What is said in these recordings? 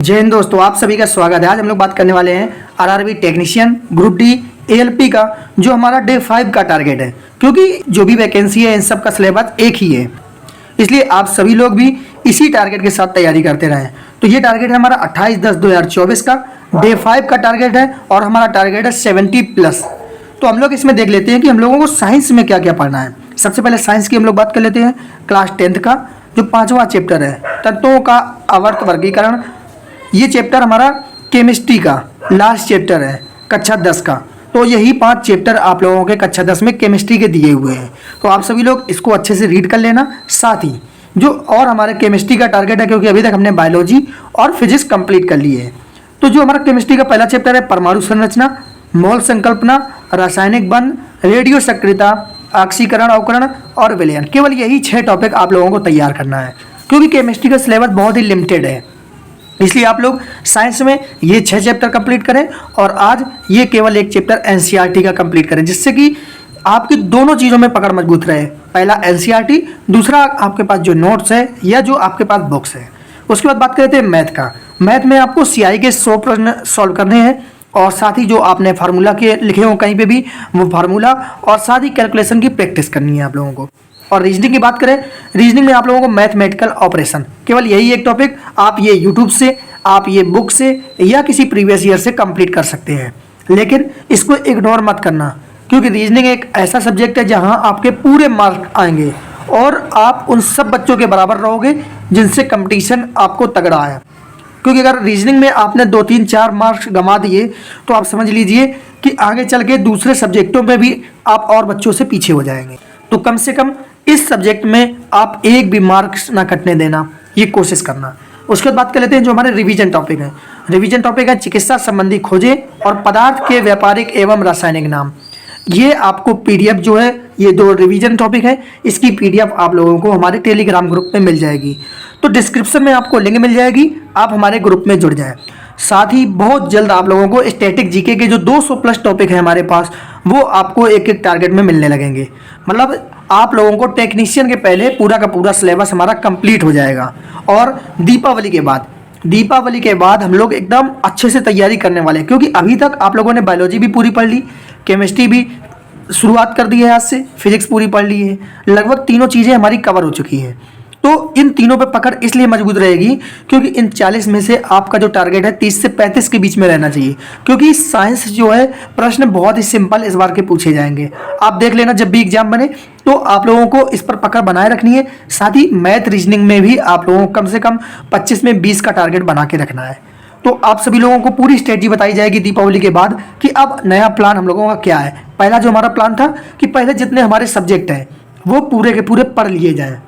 जय हिंद दोस्तों, आप सभी का स्वागत है। आज हम लोग बात करने वाले हैं RRB technician group D ALP का, जो हमारा डे 5 का टारगेट है। क्योंकि जो भी वैकेंसी है इन सब का सिलेबस एक ही है, इसलिए आप सभी लोग भी इसी टारगेट के साथ तैयारी करते रहें। तो ये टारगेट है हमारा 28/10/2024 का डे 5 का टारगेट है और हमारा टारगेट है 70+। तो हम लोग इसमें देख लेते हैं कि हम लोगों को साइंस में क्या क्या पढ़ना है। सबसे पहले साइंस की हम लोग बात कर लेते हैं। क्लास 10th का जो 5वां चैप्टर है, तत्वों का आवर्त वर्गीकरण, ये चैप्टर हमारा केमिस्ट्री का लास्ट चैप्टर है कक्षा 10 का। तो यही 5 चैप्टर आप लोगों के कक्षा 10 में केमिस्ट्री के दिए हुए हैं। तो आप सभी लोग इसको अच्छे से रीड कर लेना। साथ ही जो और हमारे केमिस्ट्री का टारगेट है, क्योंकि अभी तक हमने बायोलॉजी और फिजिक्स कंप्लीट कर लिए है। तो जो हमारा केमिस्ट्री का पहला चैप्टर है परमाणु संरचना, मोल संकल्पना, रासायनिक बंध, रेडियो सक्रियता, ऑक्सीकरण अवकरण और विलयन, केवल यही 6 टॉपिक आप लोगों को तैयार करना है। क्योंकि केमिस्ट्री का सिलेबस बहुत ही लिमिटेड है, इसलिए आप लोग साइंस में ये 6 चैप्टर कंप्लीट करें और आज ये केवल एक चैप्टर एनसीईआरटी का कंप्लीट करें, जिससे कि आपकी दोनों चीज़ों में पकड़ मजबूत रहे। पहला एनसीईआरटी, दूसरा आपके पास जो नोट्स है या जो आपके पास बुक्स है। उसके बाद बात करते हैं मैथ का। मैथ में आपको सीआई के 100 प्रश्न सॉल्व करने हैं और साथ ही जो आपने फार्मूला के लिखे हो कहीं पे भी वो फार्मूला और साथ ही कैलकुलेशन की प्रैक्टिस करनी है आप लोगों को। और रीजनिंग की बात करें, रीजनिंग में आप लोगों को मैथमेटिकल ऑपरेशन, केवल यही एक टॉपिक आप ये यूट्यूब से, आप ये बुक से या किसी प्रीवियस ईयर से कंप्लीट कर सकते हैं। लेकिन इसको इग्नोर मत करना, क्योंकि रीजनिंग एक ऐसा सब्जेक्ट है जहां आपके पूरे मार्क आएंगे और आप उन सब बच्चों के बराबर रहोगे जिनसे कंपटीशन आपको तगड़ा है। क्योंकि अगर रीजनिंग में आपने 2, 3, 4 मार्क्स गंवा दिए तो आप समझ लीजिए कि आगे चल के दूसरे सब्जेक्टों में भी आप और बच्चों से पीछे हो जाएंगे। तो कम से कम इस सब्जेक्ट में आप एक भी मार्क्स ना कटने देना, ये कोशिश करना। उसके बाद बात कर लेते हैं जो हमारे रिवीजन टॉपिक है। रिवीजन टॉपिक है चिकित्सा संबंधी खोजें और पदार्थ के व्यापारिक एवं रासायनिक नाम। ये आपको पीडीएफ जो है, ये 2 रिवीजन टॉपिक है, इसकी पीडीएफ आप लोगों को हमारे टेलीग्राम ग्रुप में मिल जाएगी। तो डिस्क्रिप्शन में आपको लिंक मिल जाएगी, आप हमारे ग्रुप में जुड़ जाएं। साथ ही बहुत जल्द आप लोगों को स्टैटिक जीके के जो 200+ टॉपिक है हमारे पास, वो आपको एक एक टारगेट में मिलने लगेंगे। मतलब आप लोगों को टेक्नीशियन के पहले पूरा का पूरा सिलेबस हमारा कंप्लीट हो जाएगा। और दीपावली के बाद हम लोग एकदम अच्छे से तैयारी करने वाले हैं। क्योंकि अभी तक आप लोगों ने बायोलॉजी भी पूरी पढ़ ली, केमिस्ट्री भी शुरुआत कर दी है आज से, फिजिक्स पूरी पढ़ ली है, लगभग तीनों चीज़ें हमारी कवर हो चुकी हैं। तो इन तीनों पे पकड़ इसलिए मजबूत रहेगी क्योंकि इन 40 में से आपका जो टारगेट है 30 से 35 के बीच में रहना चाहिए। क्योंकि साइंस जो है प्रश्न बहुत ही सिंपल इस बार के पूछे जाएंगे। आप देख लेना जब भी एग्जाम बने तो आप लोगों को इस पर पकड़ बनाए रखनी है। साथ ही मैथ रीजनिंग में भी आप लोगों को कम से कम 25 में 20 का टारगेट बना के रखना है। तो आप सभी लोगों को पूरी स्ट्रेटजी बताई जाएगी दीपावली के बाद कि अब नया प्लान हम लोगों का क्या है। पहला जो हमारा प्लान था कि पहले जितने हमारे सब्जेक्ट हैं वो पूरे के पूरे पढ़ लिए जाएँ।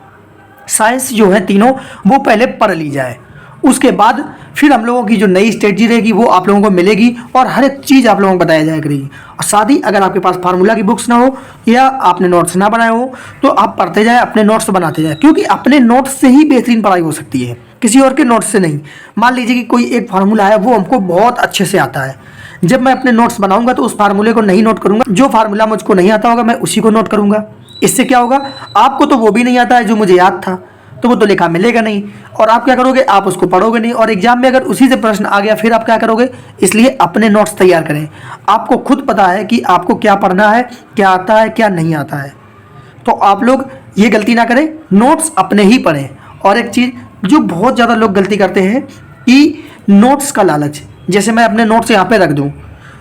साइंस जो है तीनों वो पहले पढ़ ली जाए, उसके बाद फिर हम लोगों की जो नई स्ट्रेटजी रहेगी वो आप लोगों को मिलेगी और हर एक चीज़ आप लोगों को बताया जाया करेगी। और साथ ही अगर आपके पास फार्मूला की बुक्स ना हो या आपने नोट्स ना बनाए हो तो आप पढ़ते जाएं, अपने नोट्स बनाते जाएं। क्योंकि अपने नोट्स से ही बेहतरीन पढ़ाई हो सकती है, किसी और के नोट्स से नहीं। मान लीजिए कि कोई एक फार्मूला है वो हमको बहुत अच्छे से आता है, जब मैं अपने नोट्स बनाऊंगा तो उस फार्मूले को नहीं नोट करूंगा, जो फार्मूला मुझको नहीं आता होगा मैं उसी को नोट करूंगा। इससे क्या होगा, आपको तो वो भी नहीं आता है जो मुझे याद था, तो वो तो लिखा मिलेगा नहीं और आप क्या करोगे, आप उसको पढ़ोगे नहीं और एग्जाम में अगर उसी से प्रश्न आ गया फिर आप क्या करोगे। इसलिए अपने नोट्स तैयार करें। आपको खुद पता है कि आपको क्या पढ़ना है, क्या आता है, क्या नहीं आता है। तो आप लोग ये गलती ना करें, नोट्स अपने ही पढ़ें। और एक चीज़ जो बहुत ज़्यादा लोग गलती करते हैं कि नोट्स का लालच, जैसे मैं अपने नोट्स यहाँ पे रख दूँ,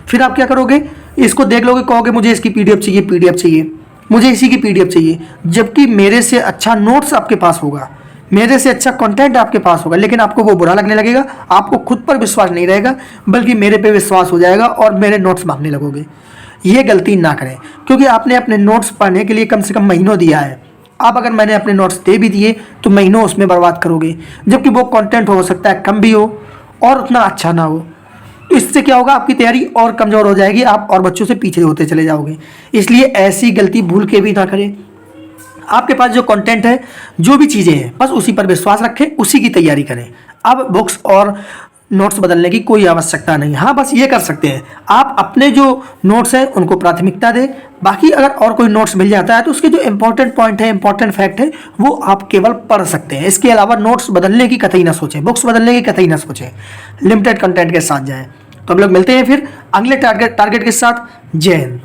फिर आप क्या करोगे, इसको देख लोगे, कहोगे मुझे इसकी पीडीएफ चाहिए, मुझे इसी की पीडीएफ चाहिए। जबकि मेरे से अच्छा नोट्स आपके पास होगा, मेरे से अच्छा कंटेंट आपके पास होगा, लेकिन आपको वो बुरा लगने लगेगा, आपको खुद पर विश्वास नहीं रहेगा बल्कि मेरे पे विश्वास हो जाएगा और मेरे नोट्स मांगने लगोगे। ये गलती ना करें, क्योंकि आपने अपने नोट्स पढ़ने के लिए कम से कम महीनों दिया है। अब अगर मैंने अपने नोट्स दे भी दिए तो महीनों उसमें बर्बाद करोगे, जबकि वो कंटेंट हो सकता है कम भी हो और उतना अच्छा ना हो। इससे क्या होगा, आपकी तैयारी और कमज़ोर हो जाएगी, आप और बच्चों से पीछे होते चले जाओगे। इसलिए ऐसी गलती भूल के भी ना करें। आपके पास जो कंटेंट है, जो भी चीज़ें हैं, बस उसी पर विश्वास रखें, उसी की तैयारी करें। अब बुक्स और नोट्स बदलने की कोई आवश्यकता नहीं। हाँ, बस ये कर सकते हैं, आप अपने जो नोट्स हैं उनको प्राथमिकता दें। बाकी अगर और कोई नोट्स मिल जाता है तो उसके जो इंपॉर्टेंट पॉइंट है, इंपॉर्टेंट फैक्ट है, वो आप केवल पढ़ सकते हैं। इसके अलावा नोट्स बदलने की कतई ना सोचें, बुक्स बदलने की कतई ना सोचें, लिमिटेड कंटेंट के साथ जाएं। तो हम लोग मिलते हैं फिर अगले टारगेट के साथ। जय हिंद।